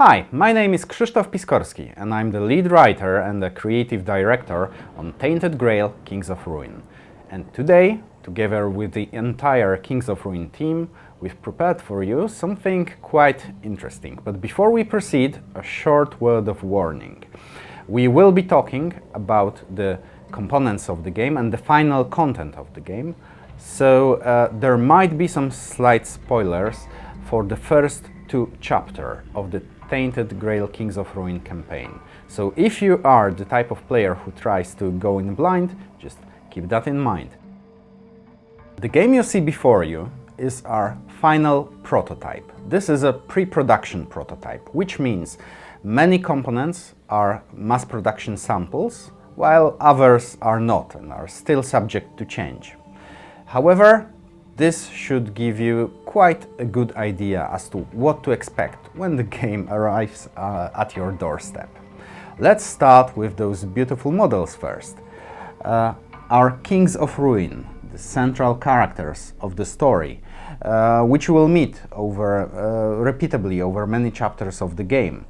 Hi, my name is Krzysztof Piskorski and I'm the lead writer and the creative director on Tainted Grail, Kings of Ruin. And today, together with the entire Kings of Ruin team, we've prepared for you something quite interesting. But before we proceed, a short word of warning. We will be talking about the components of the game and the final content of the game, so there might be some slight spoilers for the first two chapters of the Tainted Grail Kings of Ruin campaign. So if you are the type of player who tries to go in blind, just keep that in mind. The game you see before you is our final prototype. This is a pre-production prototype, which means many components are mass production samples, while others are not and are still subject to change. However, this should give you quite a good idea as to what to expect when the game arrives at your doorstep. Let's start with those beautiful models first. Our Kings of Ruin, the central characters of the story, which you will meet repeatedly over many chapters of the game.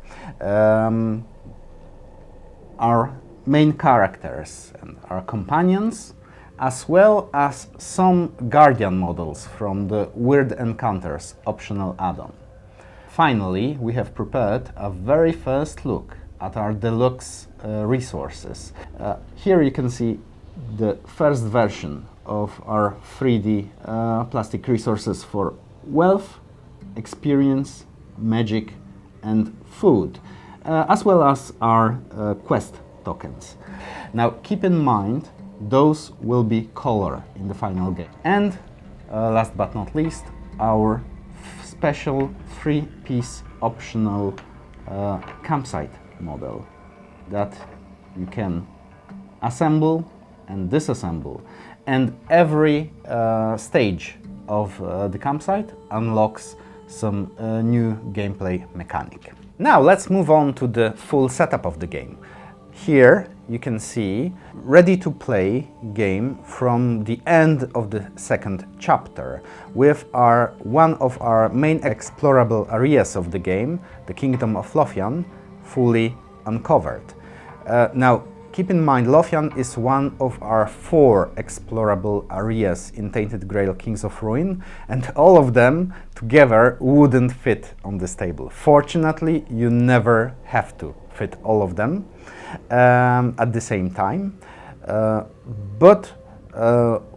Our main characters and our companions, as well as some Guardian models from the Weird Encounters optional add-on. Finally, we have prepared a very first look at our deluxe resources. Here you can see the first version of our 3D plastic resources for wealth, experience, magic and food, as well as our quest tokens. Now keep in mind, those will be color in the final game. And last but not least, our special 3-piece optional campsite model that you can assemble and disassemble. And every stage of the campsite unlocks some new gameplay mechanic. Now let's move on to the full setup of the game. Here you can see ready-to-play game from the end of the second chapter with one of our main explorable areas of the game, the Kingdom of Lothian, fully uncovered. Now keep in mind, Lothian is one of our 4 explorable areas in Tainted Grail Kings of Ruin, and all of them together wouldn't fit on this table. Fortunately, you never have to fit all of them at the same time, but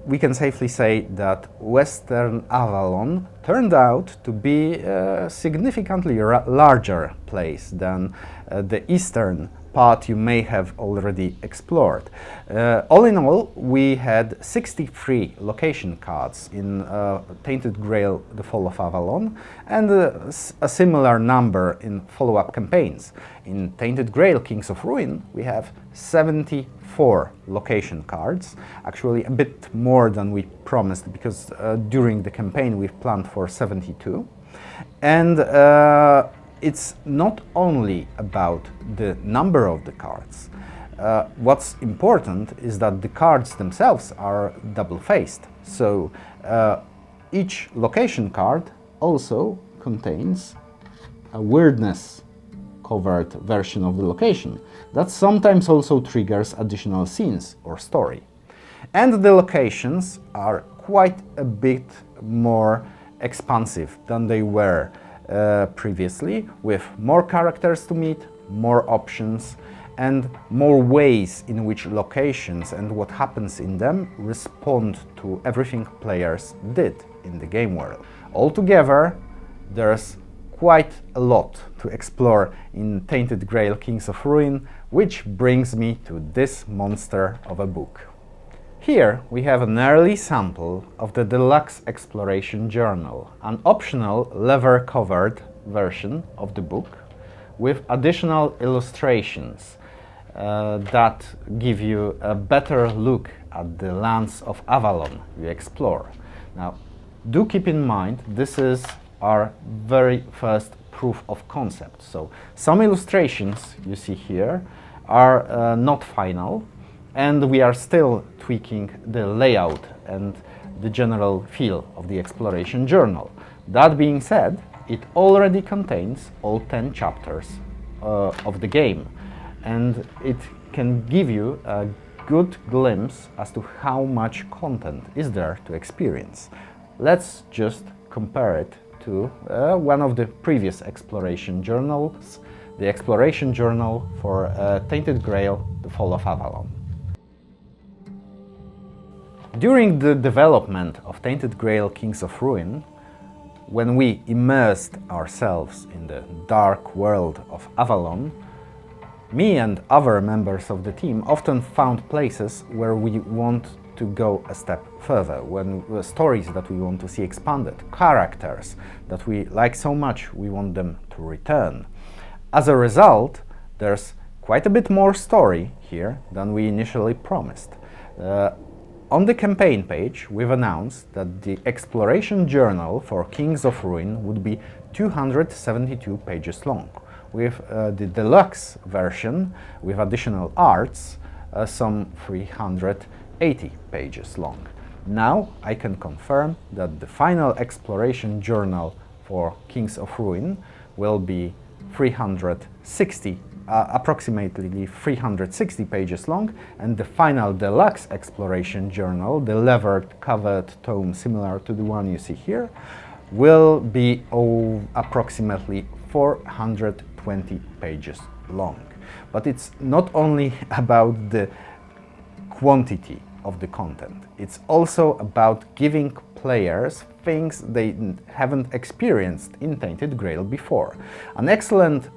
we can safely say that Western Avalon turned out to be a significantly larger place than the eastern part you may have already explored. All in all, we had 63 location cards in Tainted Grail, The Fall of Avalon, and a similar number in follow-up campaigns. In Tainted Grail, Kings of Ruin, we have 74 location cards, actually a bit more than we promised, because during the campaign we've planned for 72. And it's not only about the number of the cards. What's important is that the cards themselves are double-faced. So each location card also contains a weirdness-covered version of the location that sometimes also triggers additional scenes or story. And the locations are quite a bit more expansive than they were previously, with more characters to meet, more options, and more ways in which locations and what happens in them respond to everything players did in the game world. Altogether, there's quite a lot to explore in Tainted Grail Kings of Ruin, which brings me to this monster of a book. Here we have an early sample of the Deluxe Exploration Journal, an optional leather-covered version of the book with additional illustrations that give you a better look at the lands of Avalon you explore. Now, do keep in mind, this is our very first proof of concept, so some illustrations you see here are not final, and we are still tweaking the layout and the general feel of the exploration journal. That being said, It already contains all 10 chapters of the game, and it can give you a good glimpse as to how much content is there to experience. Let's just compare it to one of the previous exploration journals, the exploration journal for Tainted Grail, The Fall of Avalon. During the development of Tainted Grail Kings of Ruin, when we immersed ourselves in the dark world of Avalon, me and other members of the team often found places where we want to go a step further, when stories that we want to see expanded, characters that we like so much we want them to return. As a result, there's quite a bit more story here than we initially promised. On the campaign page, we've announced that the exploration journal for Kings of Ruin would be 272 pages long, with the deluxe version with additional arts some 380 pages long. Now I can confirm that the final exploration journal for Kings of Ruin will be approximately 360 pages long, and the final deluxe exploration journal, the leather covered tome similar to the one you see here, will be approximately 420 pages long. But it's not only about the quantity of the content, it's also about giving players things they haven't experienced in Tainted Grail before. An excellent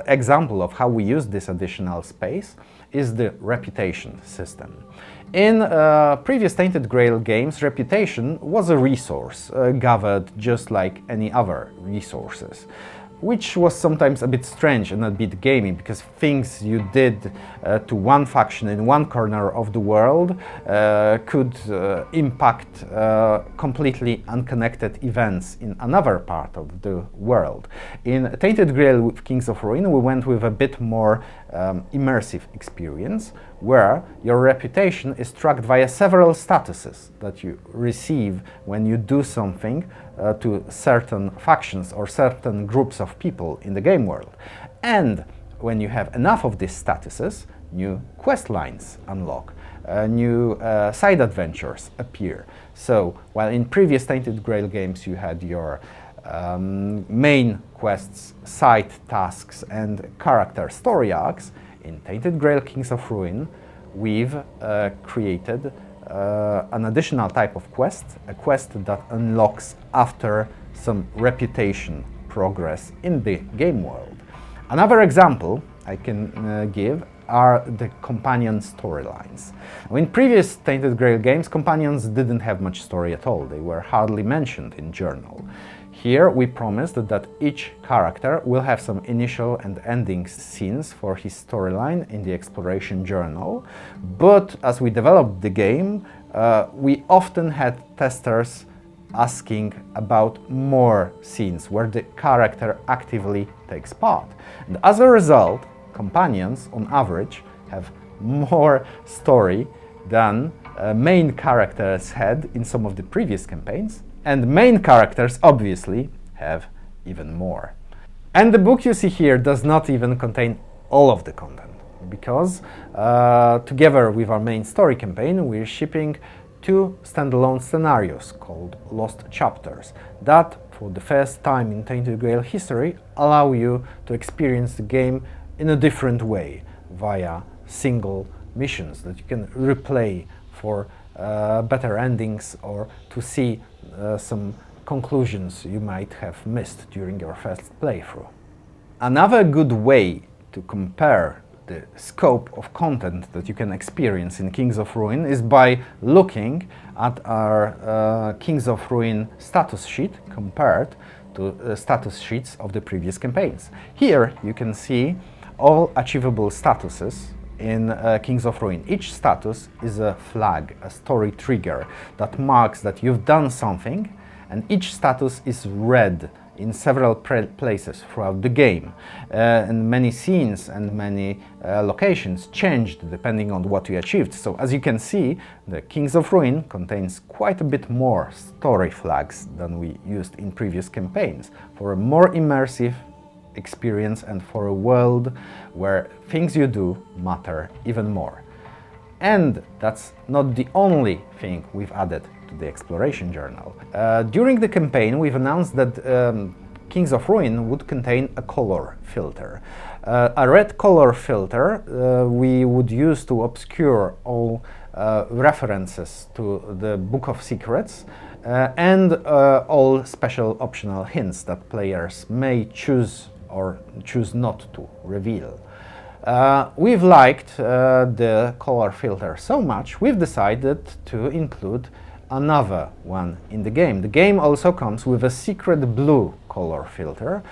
example of how we use this additional space is the reputation system. In previous Tainted Grail games, reputation was a resource gathered just like any other resources, which was sometimes a bit strange and a bit gamey, because things you did to one faction in one corner of the world could impact completely unconnected events in another part of the world. In Tainted Grail with Kings of Ruin, we went with a bit more immersive experience, where your reputation is tracked via several statuses that you receive when you do something to certain factions or certain groups of people in the game world. And when you have enough of these statuses, new quest lines unlock, new side adventures appear. So while in previous Tainted Grail games you had your main quests, side tasks and character story arcs, in Tainted Grail Kings of Ruin we've created an additional type of quest, a quest that unlocks after some reputation progress in the game world. Another example I can give are the companion storylines. In previous Tainted Grail games, companions didn't have much story at all. They were hardly mentioned in journal. Here we promised that each character will have some initial and ending scenes for his storyline in the exploration journal, but as we developed the game, we often had testers asking about more scenes where the character actively takes part. And as a result, companions on average have more story than main characters had in some of the previous campaigns, and main characters obviously have even more. And the book you see here does not even contain all of the content, because together with our main story campaign we're shipping 2 standalone scenarios called Lost Chapters that, for the first time in Tainted Grail history, allow you to experience the game in a different way, via single missions that you can replay for better endings or to see some conclusions you might have missed during your first playthrough. Another good way to compare the scope of content that you can experience in Kings of Ruin is by looking at our Kings of Ruin status sheet compared to status sheets of the previous campaigns. Here you can see all achievable statuses in Kings of Ruin. Each status is a flag, a story trigger that marks that you've done something, and each status is red in several places throughout the game, and many scenes and many locations changed depending on what you achieved. So as you can see, the Kings of Ruin contains quite a bit more story flags than we used in previous campaigns, for a more immersive experience and for a world where things you do matter even more. And that's not the only thing we've added to the exploration journal. During the campaign, we've announced that Kings of Ruin would contain a color filter. A red color filter we would use to obscure all references to the Book of Secrets and all special optional hints that players may choose or choose not to reveal. We've liked the color filter so much, we've decided to include another one in the game. The game also comes with a secret blue color filter,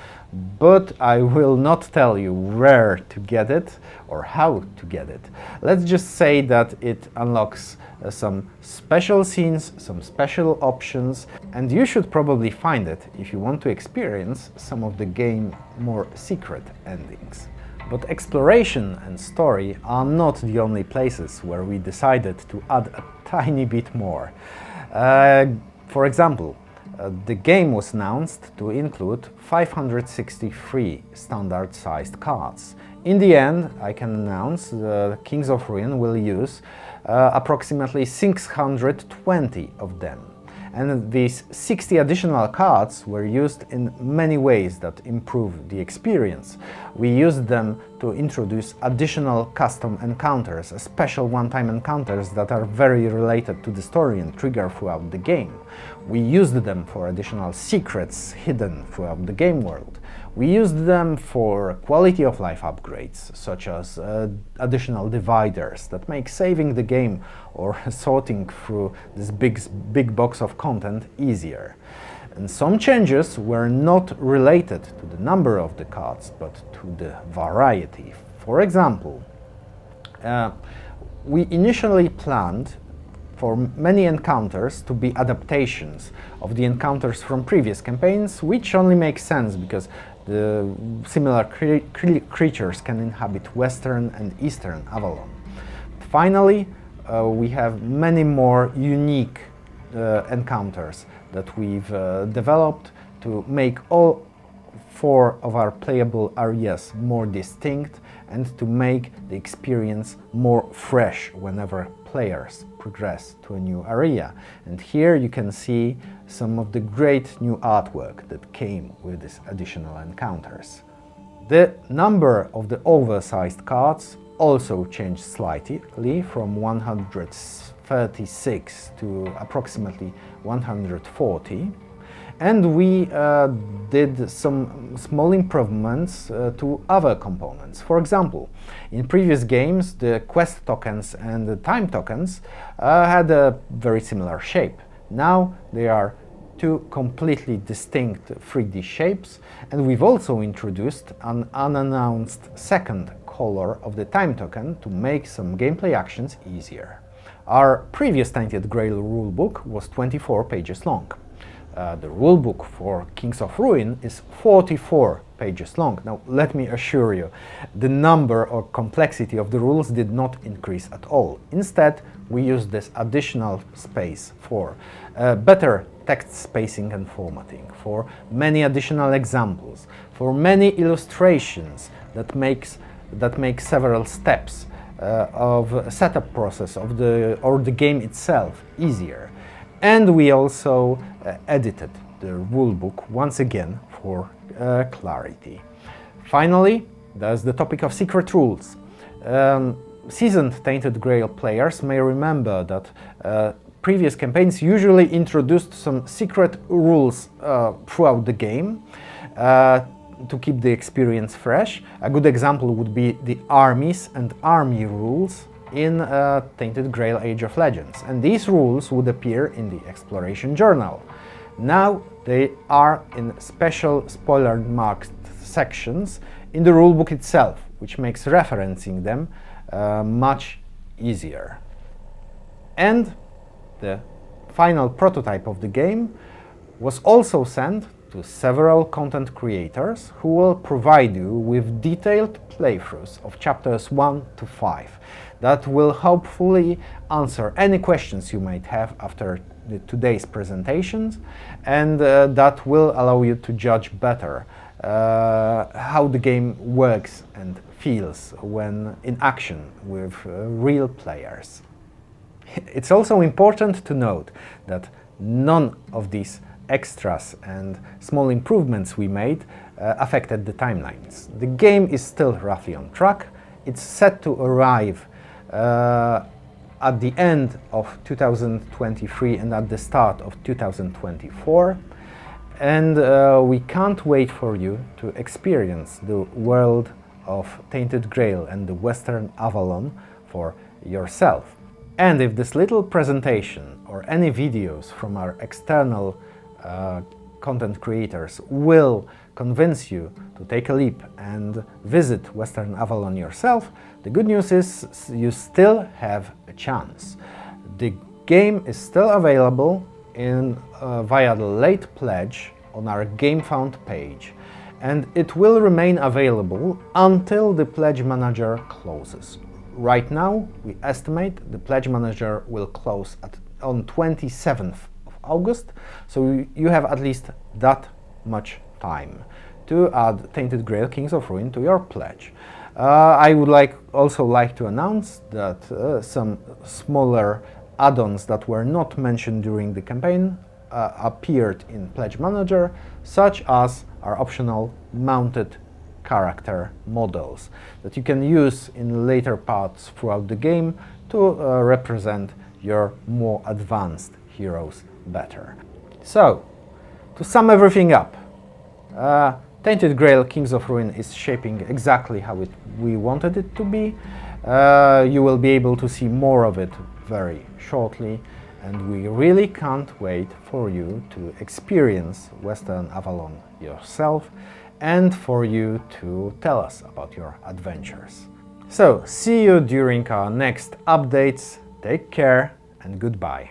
but I will not tell you where to get it or how to get it. Let's just say that it unlocks some special scenes, some special options, and you should probably find it if you want to experience some of the game's more secret endings. But exploration and story are not the only places where we decided to add a tiny bit more. For example, the game was announced to include 563 standard-sized cards. In the end, I can announce the Kings of Ruin will use approximately 620 of them. And these 60 additional cards were used in many ways that improve the experience. We used them to introduce additional custom encounters, special one-time encounters that are very related to the story and trigger throughout the game. We used them for additional secrets hidden throughout the game world. We used them for quality of life upgrades, such as additional dividers that make saving the game or sorting through this big box of content easier. And some changes were not related to the number of the cards, but to the variety. For example, we initially planned for many encounters to be adaptations of the encounters from previous campaigns, which only makes sense because the similar creatures can inhabit Western and Eastern Avalon. Finally, we have many more unique encounters that we've developed to make all 4 of our playable areas more distinct and to make the experience more fresh whenever players progress to a new area. And here you can see some of the great new artwork that came with these additional encounters. The number of the oversized cards also changed slightly from 136 to approximately 140. And we did some small improvements to other components. For example, in previous games, the quest tokens and the time tokens had a very similar shape. Now they are 2 completely distinct 3D shapes, and we've also introduced an unannounced second color of the time token to make some gameplay actions easier. Our previous Tainted Grail rulebook was 24 pages long. The rulebook for Kings of Ruin is 44 pages long. Now, let me assure you, the number or complexity of the rules did not increase at all. Instead, we used this additional space for better text spacing and formatting, for many additional examples, for many illustrations that make several steps of setup process of the game itself easier. And we also edited the rulebook once again for clarity. Finally, there's the topic of secret rules. Seasoned Tainted Grail players may remember that previous campaigns usually introduced some secret rules throughout the game to keep the experience fresh. A good example would be the armies and army rules in Tainted Grail Age of Legends, and these rules would appear in the exploration journal. Now they are in special spoiler-marked sections in the rulebook itself, which makes referencing them much easier. And the final prototype of the game was also sent to several content creators who will provide you with detailed playthroughs of chapters 1 to 5 that will hopefully answer any questions you might have after today's presentations, and that will allow you to judge better how the game works and feels when in action with real players. It's also important to note that none of these extras and small improvements we made affected the timelines. The game is still roughly on track. It's set to arrive at the end of 2023 and at the start of 2024, and we can't wait for you to experience the world of Tainted Grail and the Western Avalon for yourself. And if this little presentation or any videos from our external content creators will convince you to take a leap and visit Western Avalon yourself, the good news is you still have a chance. The game is still available via the late pledge on our GameFound page, and it will remain available until the Pledge Manager closes. Right now, we estimate the Pledge Manager will close on 27th of August, so you have at least that much time to add Tainted Grail Kings of Ruin to your pledge. I would also like to announce that some smaller add-ons that were not mentioned during the campaign appeared in Pledge Manager, such as our optional mounted character models that you can use in later parts throughout the game to represent your more advanced heroes better. So, to sum everything up, Tainted Grail Kings of Ruin is shaping exactly how we wanted it to be. You will be able to see more of it very shortly, and we really can't wait for you to experience Western Avalon yourself and for you to tell us about your adventures. So, see you during our next updates. Take care and goodbye.